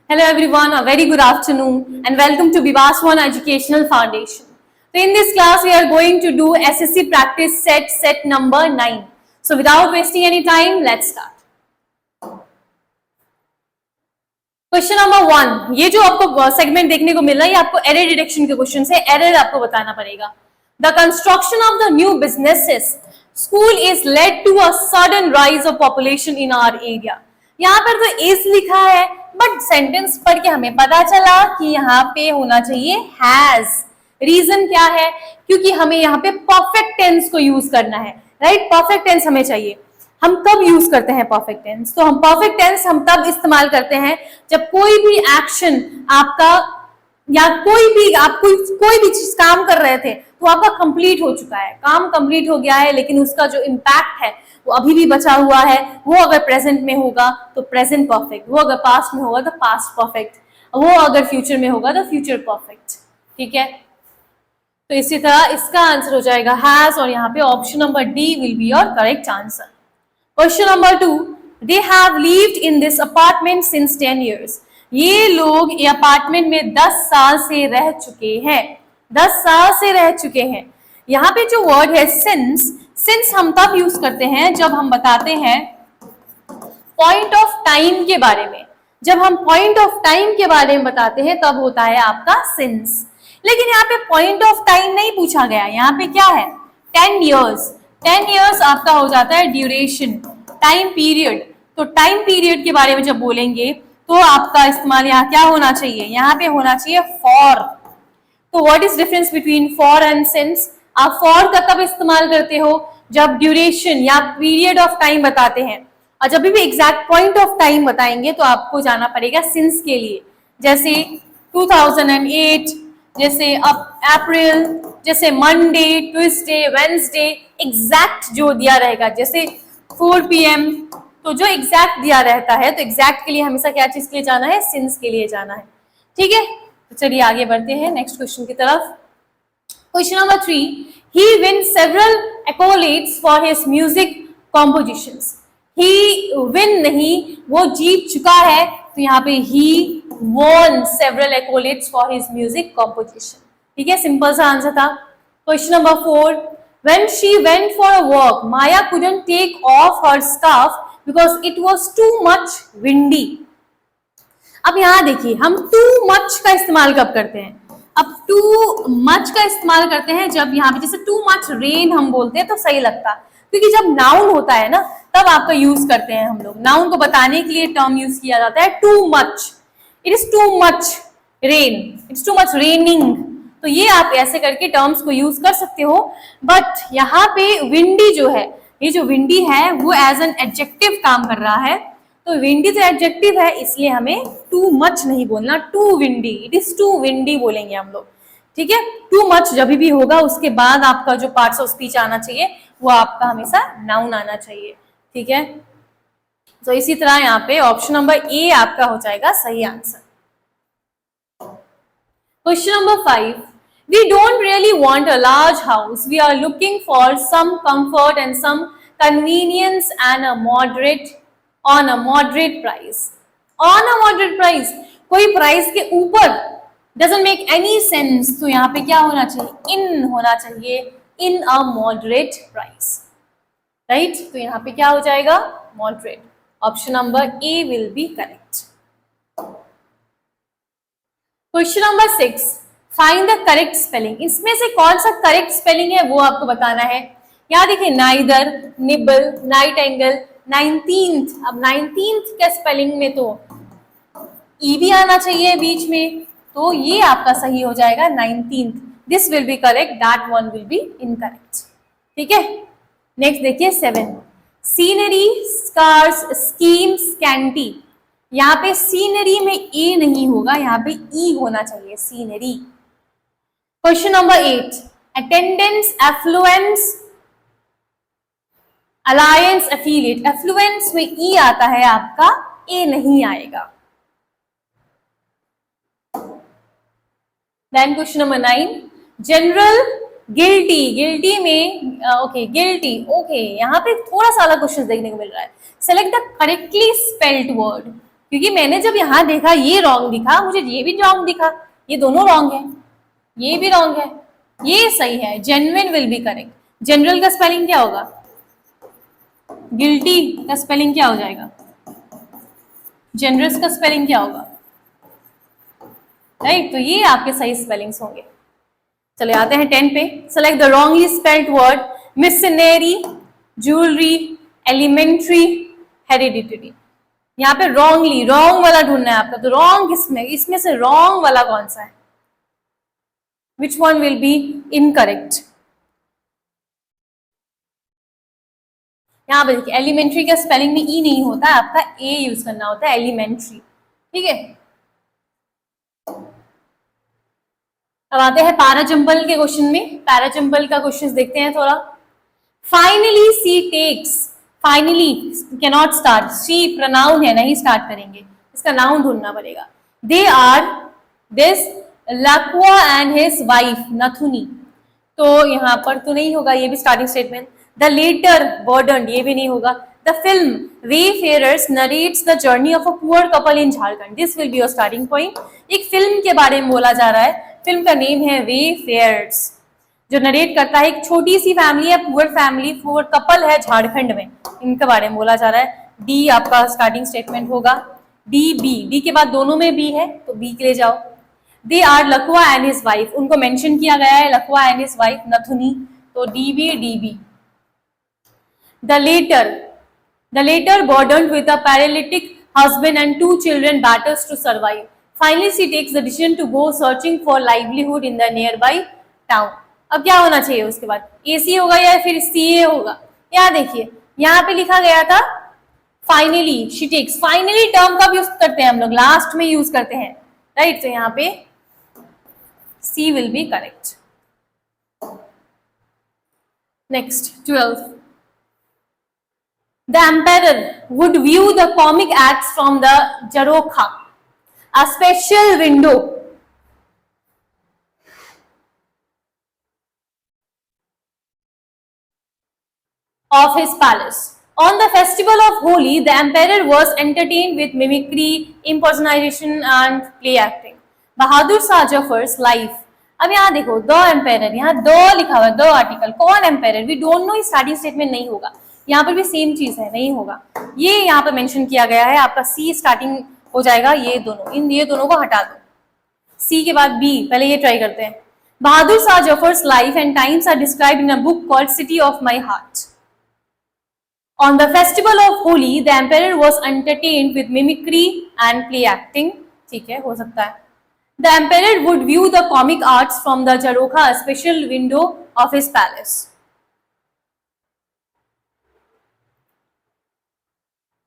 Hello everyone, a very good afternoon and welcome to Bivas One Educational Foundation. So in this class we are going to do SSC practice set number 9. So without wasting any time, let's start. Question number 1, ये जो आपको segment देखने को मिल रहा है ये आपको error detection के क्वेश्चन है. एरर आपको बताना पड़ेगा. The construction of the new businesses school is led to a sudden rise of population in our area. यहाँ पर तो इज लिखा है बट सेंटेंस पढ़ के हमें पता चला कि यहाँ पे होना चाहिए हैज. रीजन क्या है? क्योंकि हमें यहाँ पे परफेक्ट टेंस को यूज करना है. राइट, परफेक्ट टेंस हमें चाहिए. हम कब यूज करते हैं परफेक्ट टेंस? तो हम परफेक्ट टेंस हम तब इस्तेमाल करते हैं जब कोई भी एक्शन आपका या कोई भी चीज काम कर रहे थे तो आपका कंप्लीट हो चुका है, काम कंप्लीट हो गया है, लेकिन उसका जो इम्पैक्ट है वो अभी भी बचा हुआ है. वो अगर प्रेजेंट में होगा तो प्रेजेंट परफेक्ट, वो अगर पास्ट में होगा तो पास्ट परफेक्ट, वो अगर फ्यूचर में होगा तो फ्यूचर परफेक्ट. ठीक है, तो इसी तरह इसका आंसर हो जाएगा हैज और यहाँ पे option number D will be your correct answer. Question number 2, they have lived in this apartment since 10 years. ये लोग ये अपार्टमेंट में 10 साल से रह चुके हैं. 10 साल से रह चुके हैं. यहाँ पे जो वर्ड है सिंस हम तब यूज करते हैं जब हम बताते हैं पॉइंट ऑफ टाइम के बारे में. जब हम पॉइंट ऑफ टाइम के बारे में बताते हैं तब होता है आपका सिंस. लेकिन यहाँ पे पॉइंट ऑफ टाइम नहीं पूछा गया. यहाँ पे क्या है? 10 years. 10 years आपका हो जाता है ड्यूरेशन, टाइम पीरियड. तो टाइम पीरियड के बारे में जब बोलेंगे तो आपका इस्तेमाल यहाँ क्या होना चाहिए? यहाँ पे होना चाहिए फॉर. तो what is difference between for and since? आप फॉर का कब इस्तेमाल करते हो? जब ड्यूरेशन या पीरियड ऑफ टाइम बताते हैं. और जब भी एग्जैक्ट पॉइंट ऑफ टाइम बताएंगे तो आपको जाना पड़ेगा सिंस के लिए. जैसे 2008, जैसे अप्रैल, जैसे मंडे, ट्यूसडे, वेंसडे, एग्जैक्ट जो दिया रहेगा. जैसे 4 PM, तो जो एग्जैक्ट दिया रहता है तो एग्जैक्ट के लिए हमेशा क्या चीज के लिए जाना है? सिंस के लिए जाना है. ठीक है, तो चलिए आगे बढ़ते हैं नेक्स्ट क्वेश्चन की तरफ. Question number 3, he wins several accolades for his music compositions. he win नहीं, वो जीत चुका है, तो यहाँ पे he won several accolades for his music composition. ठीक है, सिंपल सा आंसर था. Question number 4, when she went for a walk, Maya couldn't take off her scarf because it was too much windy. अब यहाँ देखिए, हम too much का इस्तेमाल कब करते हैं? अब too much का इस्तेमाल करते हैं जब यहाँ पे जैसे too much rain हम बोलते हैं तो सही लगता, क्योंकि जब नाउन होता है ना तब आपका यूज करते हैं हम लोग. नाउन को बताने के लिए टर्म यूज किया जाता है too much. It is too much rain, it's too much raining. तो ये आप ऐसे करके टर्म्स को यूज कर सकते हो. बट यहाँ पे विंडी जो है, ये जो विंडी है वो एज एन एडजेक्टिव काम कर रहा है. तो विंडी तो एडजेक्टिव है, इसलिए हमें टू मच नहीं बोलना, too windy. It is too windy बोलेंगे हम लोग. ठीक है, टू मच जब भी होगा उसके बाद आपका जो पार्ट्स ऑफ स्पीच आना चाहिए वो आपका हमेशा नाउन आना चाहिए. ठीक है, तो इसी तरह यहाँ पे ऑप्शन नंबर ए आपका हो जाएगा सही answer. Question number 5, we don't really want a large house. We are looking for some comfort and some convenience and a moderate price. On a moderate price, कोई प्राइस के ऊपर doesn't make any sense. तो यहाँ पे क्या होना चाहिए? in होना चाहिए, in a moderate price. Right, तो यहाँ पे क्या हो जाएगा? moderate. Option number A will be correct. Question number 6, find the correct spelling. इसमें से कौन सा करेक्ट स्पेलिंग है वो आपको बताना है. यहाँ देखिए neither, nibble, night angle, 19th. अब 19th के स्पेलिंग में तो ई भी आना चाहिए बीच में, तो ये आपका सही हो जाएगा 19th. This will be correct, that one will be incorrect. ठीक है, नेक्स्ट देखिए 7, सीनरी, स्कार्स, स्कीम, स्कैंटी. यहाँ पे सीनरी में ए नहीं होगा, यहाँ पे ई होना चाहिए, scenery. Question number 8, attendance, affluence, alliance, affiliate. Affluence में ई आता है आपका, ए नहीं आएगा. Then question number 9, general, guilty. Guilty में ओके, गिल्टी. ओके, यहाँ पे थोड़ा सा अलग क्वेश्चन देखने को मिल रहा है. Select the correctly spelled word. क्योंकि मैंने जब यहाँ देखा ये रॉन्ग दिखा, मुझे ये भी रॉन्ग दिखा, ये दोनों रॉन्ग है, ये भी रॉन्ग है, ये सही है। Genuine will be correct. General का स्पेलिंग क्या होगा? गिल्टी का स्पेलिंग क्या हो जाएगा? जनरस का स्पेलिंग क्या होगा? राइट, तो ये आपके सही स्पेलिंग्स होंगे। चले आते हैं 10 पे। Select the wrongly spelled word missionary, jewellery, elementary, hereditary. यहाँ पे रॉन्गली, रॉन्ग वाला ढूंढना है आपका। तो रॉन्ग किसमें, इसमें से रॉन्ग वाला कौन सा है? Which one will be incorrect? यहाँ पे देखिए, एलिमेंट्री का स्पेलिंग में ई नहीं होता, आपका ए यूज करना होता है, एलिमेंट्री। ठीक है, अब आते हैं पैराजंबल के क्वेश्चन में। पैराजंबल का क्वेश्चन देखते हैं थोड़ा। Finally C takes, finally cannot start, C pronoun है, नहीं स्टार्ट करेंगे, इसका नाउन ढूंढना पड़ेगा। They are this Lakwa and his wife Nathuni, तो यहाँ पर तो नहीं होगा, ये भी starting statement. The later burden, ये भी नहीं होगा। The film wayfarers narrates the journey of a poor couple in Jharkhand, this will be your starting point. एक फिल्म के बारे में बोला जा रहा है, फिल्म का नेम है वेफेयर्स, जो नरेट करता है एक छोटी सी फैमिली है, पुअर फैमिली, पुअर कपल है झारखंड में, इनके बारे में बोला जा रहा है। डी आपका स्टार्टिंग स्टेटमेंट होगा। डी बी, डी के बाद दोनों में बी है, तो बी के लिए जाओ। They are Lakwa and his wife, उनको मेंशन किया गया है, Lakwa and his wife Nathuni, तो D B, D B. The later burdened with a paralytic husband and 2 children battles to survive. Finally, she takes the decision to go searching for livelihood in the nearby town. अब क्या होना चाहिए उसके बाद? AC होगा या फिर CA होगा? यहाँ देखिए, यहाँ पे लिखा गया था finally she takes. Finally term कब यूज करते हैं हम लोग? लास्ट में यूज करते हैं, राइट? तो यहाँ पे C will be correct. Next, 12. The emperor would view the comic acts from the Jarokha, a special window of his palace. On the festival of Holi, the emperor was entertained with mimicry, impersonation and play acting. Bahadur Shah Jafar's life. अब यहाँ देखो, the ampere, यहाँ the लिखा हुआ है, the article, कौन एम्पेयर? We don't know, starting statement नहीं होगा। यहाँ पर भी सेम चीज है, नहीं होगा। ये यहाँ पर मेंशन किया गया है, आपका सी स्टार्टिंग हो जाएगा, ये दोनों, इन ये दोनों को हटा दो। सी के बाद बी, पहले ये ट्राई करते हैं। Bahadur Shah Zafar's life and times are described in a book called city of my heart. On the festival of Holi the emperor was entertained with mimicry and play acting. ठीक है, हो सकता है। The emperor would view the comic arts from the jharokha, a special window of his palace.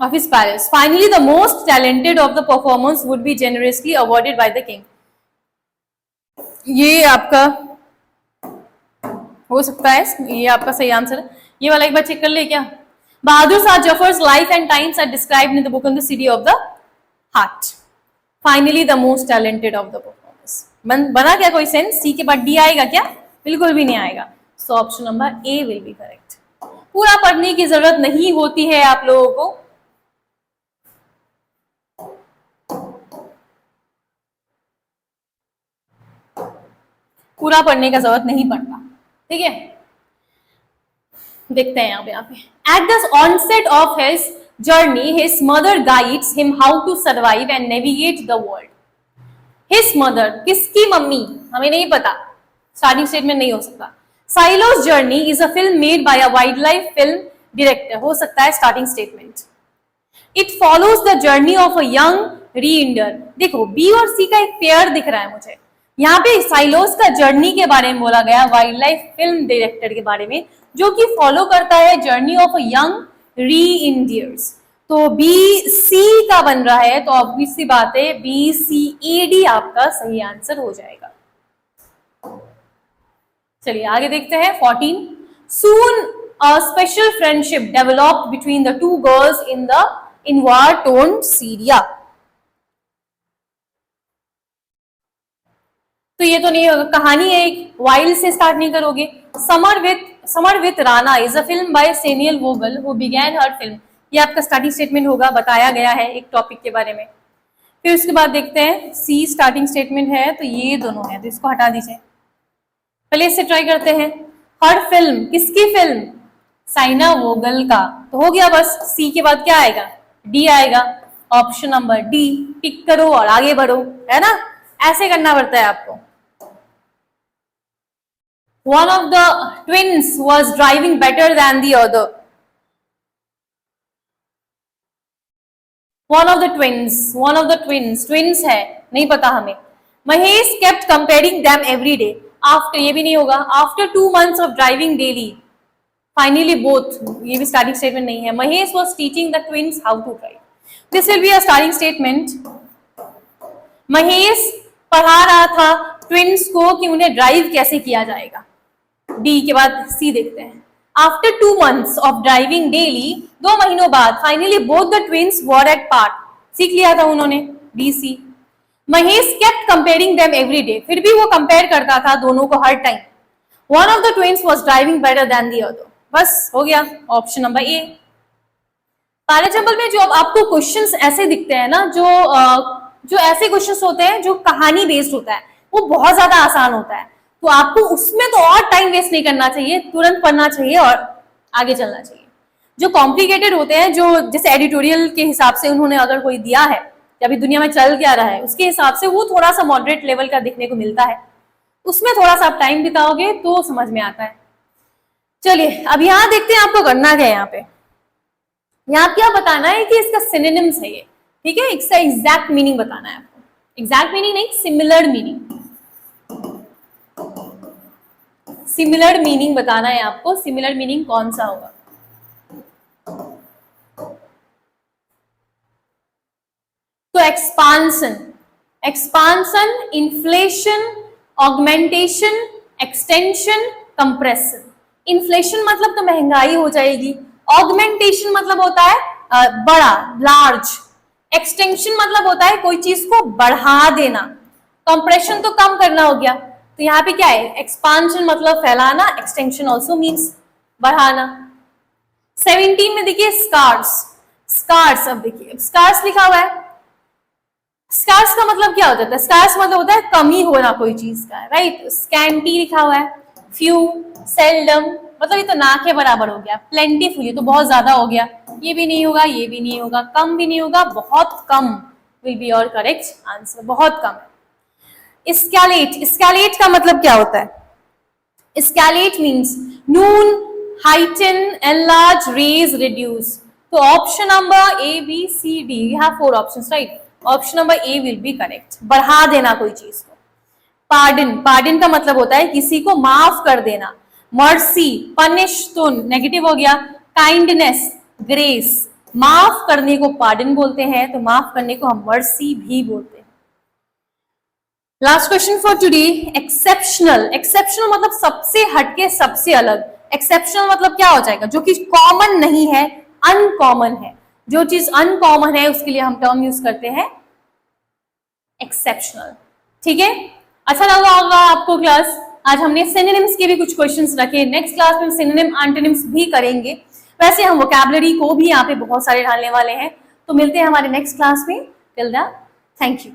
Of his palace. Finally, the most talented of the performers would be generously awarded by the king. ये आपका हो सकता है, ये आपका सही answer है। ये वाला एक बार चेक कर ले क्या? Bahadur Shah Zafar's life and times are described in the book on the city of the heart. Finally the most talented of the performers. बना क्या कोई सेंस? सी के बाद डी आएगा क्या? बिल्कुल भी नहीं आएगा। So option number A will be correct. पूरा पढ़ने की जरूरत नहीं होती है आप लोगों को, पूरा पढ़ने का जरूरत नहीं पड़ता। ठीक है, देखते हैं यहाँ पे। At the onset of his journey his mother guides him how to survive and navigate the world. His mother, किसकी मम्मी? हमें नहीं पता, स्टार्टिंग स्टेटमेंट नहीं हो सकता। Sailo's journey is a film made by a wild life film director, हो सकता है starting statement. It follows the journey of a young reindeer. देखो, बी और सी का एक पेयर दिख रहा है मुझे। यहाँ पे साइलोस का जर्नी के बारे में बोला गया, वाइल्ड लाइफ फिल्म डायरेक्टर के बारे में, जो कि फॉलो करता है जर्नी ऑफ अ यंग रीइंडियर्स। तो बी सी का बन रहा है, तो ऑब्वियस सी बात है बी सी ए डी आपका सही आंसर हो जाएगा। चलिए आगे देखते हैं। 14. Soon a special friendship developed between the two girls in war-torn Syria. तो ये तो नहीं होगा, कहानी है एक, वाइल्ड से स्टार्ट नहीं करोगे। Summer with Rana is a film by Seniel Vogel who began her film ये आपका स्टार्टिंग स्टेटमेंट होगा, बताया गया है एक टॉपिक के बारे में। फिर उसके बाद देखते हैं सी स्टार्टिंग स्टेटमेंट है, तो ये दोनों है, तो इसको हटा दीजिए। पहले इससे ट्राई करते हैं। हर फिल्म, किसकी फिल्म? साइना वोगल का। तो हो गया बस, सी के बाद क्या आएगा? डी आएगा। ऑप्शन नंबर डी टिक करो और आगे बढ़ो, है ना? ऐसे करना पड़ता है आपको। One of the twins was driving better than the other. One of the twins, twins है, नहीं पता हमें। Mahesh kept comparing them every day. After, ये भी नहीं होगा। After 2 months of driving daily, finally both, ये भी स्टार्टिंग स्टेटमेंट नहीं है। Mahesh was teaching the twins how to drive. This will be a starting statement. Mahesh पढ़ा रहा था ट्विन्स को कि उन्हें ड्राइव कैसे किया जाएगा। डी के बाद सी देखते हैं। After 2 months of driving daily, 2 महीनों बाद, finally both the twins were at part, सीख लिया था उन्होंने। D C. Mahesh kept comparing them every day, फिर भी वो कंपेयर करता था दोनों को हर time. One of the twins was driving better than the other. बस हो गया, ऑप्शन नंबर ए। पहले एग्जाम्पल में जो आपको क्वेश्चंस ऐसे दिखते हैं ना, जो ऐसे क्वेश्चंस होते हैं जो कहानी बेस्ड होता है, वो बहुत ज्यादा आसान होता है। तो आपको उसमें तो और टाइम वेस्ट नहीं करना चाहिए, तुरंत पढ़ना चाहिए और आगे चलना चाहिए। जो कॉम्प्लिकेटेड होते हैं, जो जैसे एडिटोरियल के हिसाब से उन्होंने अगर कोई दिया है कि अभी दुनिया में चल क्या रहा है, उसके हिसाब से वो थोड़ा सा मॉडरेट लेवल का देखने को मिलता है। उसमें थोड़ा सा आप टाइम बिताओगे तो समझ में आता है। चलिए अब यहाँ देखते हैं आपको करना क्या है। यहाँ क्या बताना है कि इसका सिनोनिम्स है ये, ठीक है? इसका एग्जैक्ट मीनिंग बताना है आपको। एग्जैक्ट मीनिंग नहीं, सिमिलर मीनिंग। सिमिलर मीनिंग बताना है आपको। सिमिलर मीनिंग कौन सा होगा? तो expansion, inflation, augmentation, extension, compression. Inflation मतलब तो महंगाई हो जाएगी। ऑगमेंटेशन मतलब होता है बड़ा, लार्ज। एक्सटेंशन मतलब होता है कोई चीज को बढ़ा देना। कंप्रेशन तो कम करना हो गया। तो यहाँ पे क्या है? एक्सपांशन मतलब फैलाना, एक्सटेंशन ऑल्सो मीन्स बढ़ाना। 17 में देखिए स्कार्स। अब देखिए स्कार्स लिखा हुआ है। स्कार्स का मतलब क्या हो जाता है? स्कार्स मतलब होता है कमी होना कोई चीज का, राइट? स्कैंटी लिखा हुआ है। फ्यू, सेल्डम, मतलब ये तो ना के बराबर हो गया। प्लेंटीफुल, ये तो बहुत ज्यादा हो गया। ये भी नहीं होगा, ये भी नहीं होगा, कम भी नहीं होगा, बहुत कम will be your correct answer. बहुत कम है। स्कैलेट का मतलब क्या होता है? Escalate means noon, heighten, enlarge, raise, reduce. तो option number A, B, C, D, you have 4 options, right? Option number A will be correct. बढ़ा देना कोई चीज को। पार्डन का मतलब होता है किसी को माफ कर देना। मर्सी, पनिश तो नेगेटिव हो गया। Kindness, grace. माफ करने को पार्डन बोलते हैं, तो माफ करने को हम मर्सी भी बोलते हैं। Last question for today, exceptional. Exceptional मतलब सबसे हटके, सबसे अलग। एक्सेप्शनल मतलब क्या हो जाएगा? जो कि कॉमन नहीं है, अनकॉमन है। जो चीज अनकॉमन है उसके लिए हम टर्म यूज करते हैं एक्सेप्शनल। ठीक है, अच्छा लगा होगा आपको क्लास। आज हमने सिनोनिम्स के भी कुछ क्वेश्चंस रखे। नेक्स्ट क्लास में सिनोनिम, एंटोनिम्स भी करेंगे। वैसे हम वोकैबुलरी को भी यहाँ पे बहुत सारे डालने वाले हैं। तो मिलते हैं हमारे नेक्स्ट क्लास में। Till then, thank you.